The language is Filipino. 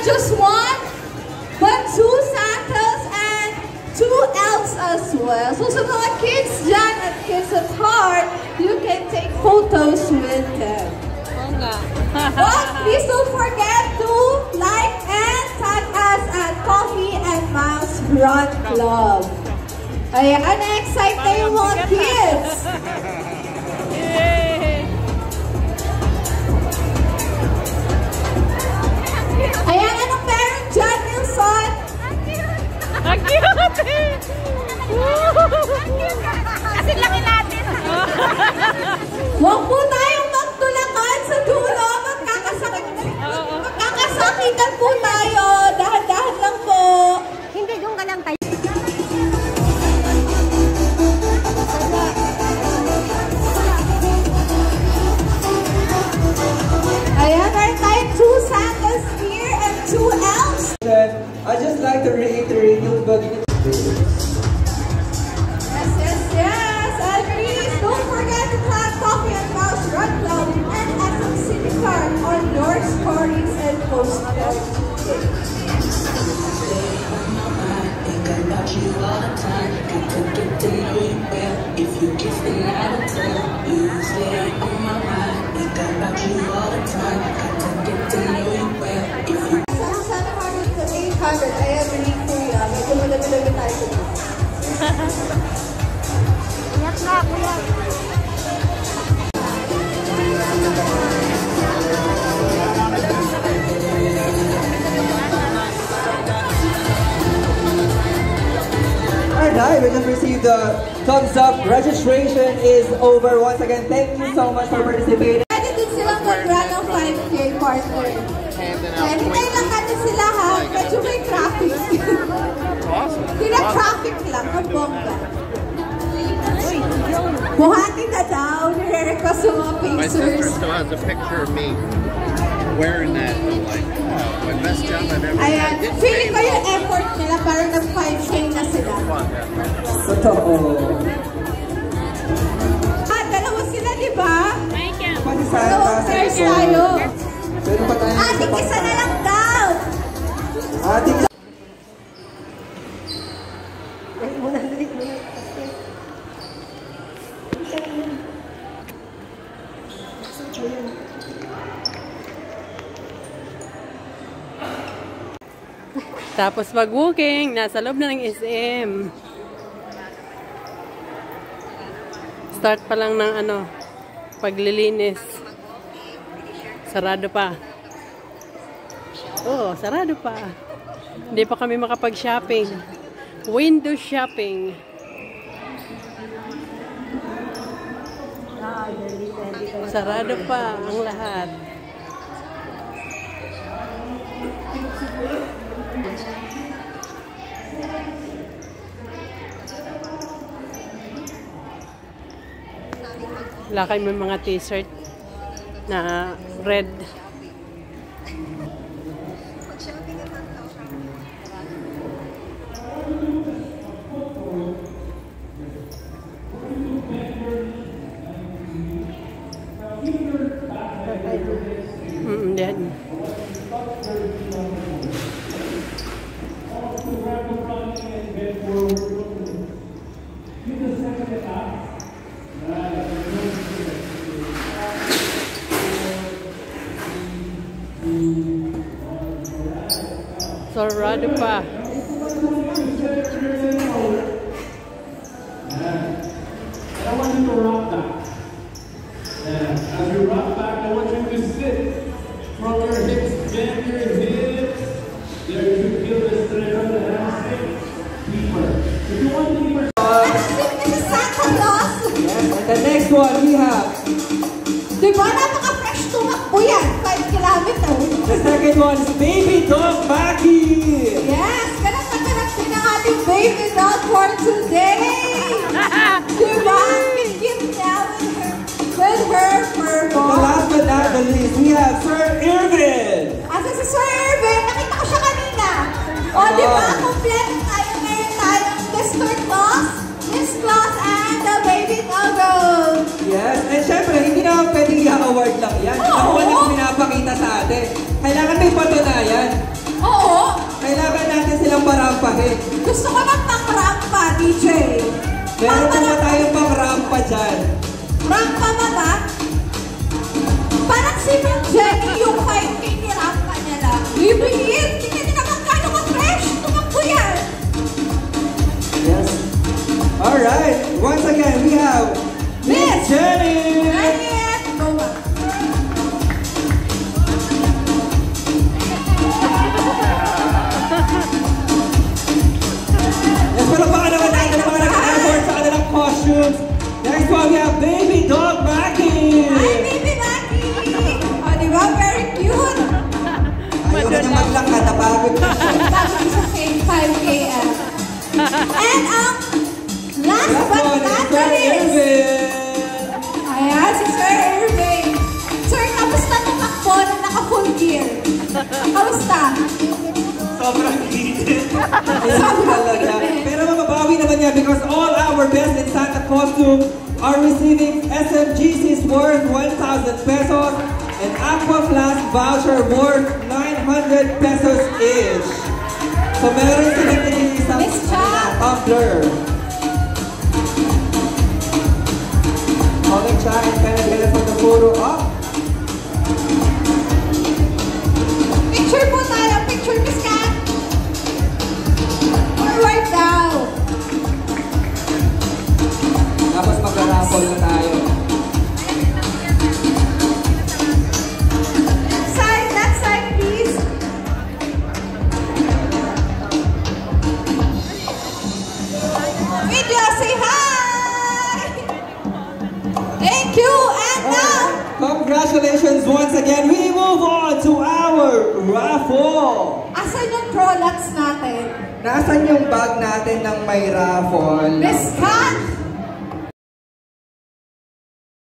just one, but 2 Santas and 2 elves as well. So sa mga kids dyan at kids at heart, you can take photos with them. But please don't forget to like and tag us at Coffee and Mouse Run Club. Ayan, na-excite na yung mga kids. Ayan, anong meron dyan, Nilson? Ang cute! Kasi laki natin. Huwag po tayong magtulakan sa dulo. Magkakasakitan po tayo. Dahan-dahan lang po. Hindi, yung ka lang tayo. Ayan, meron tayong 2 Santas here and 2 elves. I just like to reiterate yung bagay. Yes. And please don't forget to tag Coffee and Mouse Run Club and SM City Card on your stories and post them. If you kiss me out of time, you stay on my mind. Think about you all the time. Got to get to know you well. If you 700 to 800, I am really kuya. Medyo madami-dami tayo dito. Iyak na, kuya. Alright, we just received the thumbs up. Registration is over. Once again, thank you so much for participating. Pwede din silang mag-run ng 5K partner. Hintayin lang natin sila ha. Medyo may traffic. Traffic lang, ang bongga. Buhati na daw. Nire-request yung mga pacers. My sister still has a picture of me wearing that. Like, my best job I've ever had. Ayan. Feeling ko yung effort nila parang nag 5K na sila. Totoo. Dalawa sila, di ba? Dalawang pairs tayo. Pero pa tayo. Ating isa na lang daw. Ating Tapos mag-walking, nasa loob na ng SM. Start pa lang ng paglilinis. Sarado pa. Oh, sarado pa. Hindi pa kami makapag-shopping. Window shopping. Sarado pa ang lahat. Lakay mo mga t-shirt na red. Yan. Sarado pa. I want you to rock back. As you rock back, I want you to sit from your hips, bend your hips. There you feel the strength of the hamstring. Deeper. If you want deeper. Santa Claus. And the next one we have. Diba napaka-fresh tumakbo yan? 5 kilometers. The second one is Baby Dog Maggie. Yes, ganap din ang ating baby dog for today. Diba? Cute now with her fur ball. The last but not the least, we have Sir Irvin. Asa si Sir Irvin? Nakita ko siya kanina. O, diba? Kompleto tayo. Meron tayong Mr. Claus, Miss Claus, and the baby doggo. Yes, and syempre, hindi naman pwedeng i-award lang yan. Ako lang pinapakita sa atin. Kailangan may patunayan. O, Kailangan natin silang parampahin. Gusto ko ng pang-rampa, DJ. Meron po ba tayong pang-rampa dyan? Rampa ba ba? Parang si Ma'am Jenny yung 5K ni rampa niya lang. Bibigil! Tingnan niyo naman kano ka-fresh! Tumakbo yan! Yes. Alright. Once again, we have Miss Jenny! Daniel! Go back. Yes, palakpakan naman natin ang mga nag-effort sa kanilang costumes. Next one, we have Baby Dog Mackie! Hi, baby Mackie! O, di ba? Very cute! Ayaw na niya maglakad, napagod na siya. Bago sa 5K. And last Last but one not is Sir the least. Irvin! Ayan, si Sir Irving. Sir, kamusta tumakbo na naka-full gear? Kamusta? Sobrang init. Ayan talaga. Pero mababawi naman niya because all our best in Santa costume are receiving SMGCs worth 1,000 pesos and Aqua Flask voucher worth 900 pesos each. So meron silang isang Miss Cha! tumbler. Calling Cha and Penagala from the photo up. Picture po tayo. Picture, Miss Kat. Forward daw. Tapos mag-raffle na tayo. That side, please. Video, say hi! Thank you, and now, Congratulations once again. We move on to our raffle. asan yung products natin? Nasaan yung bag natin ng may raffle? Miss Kat,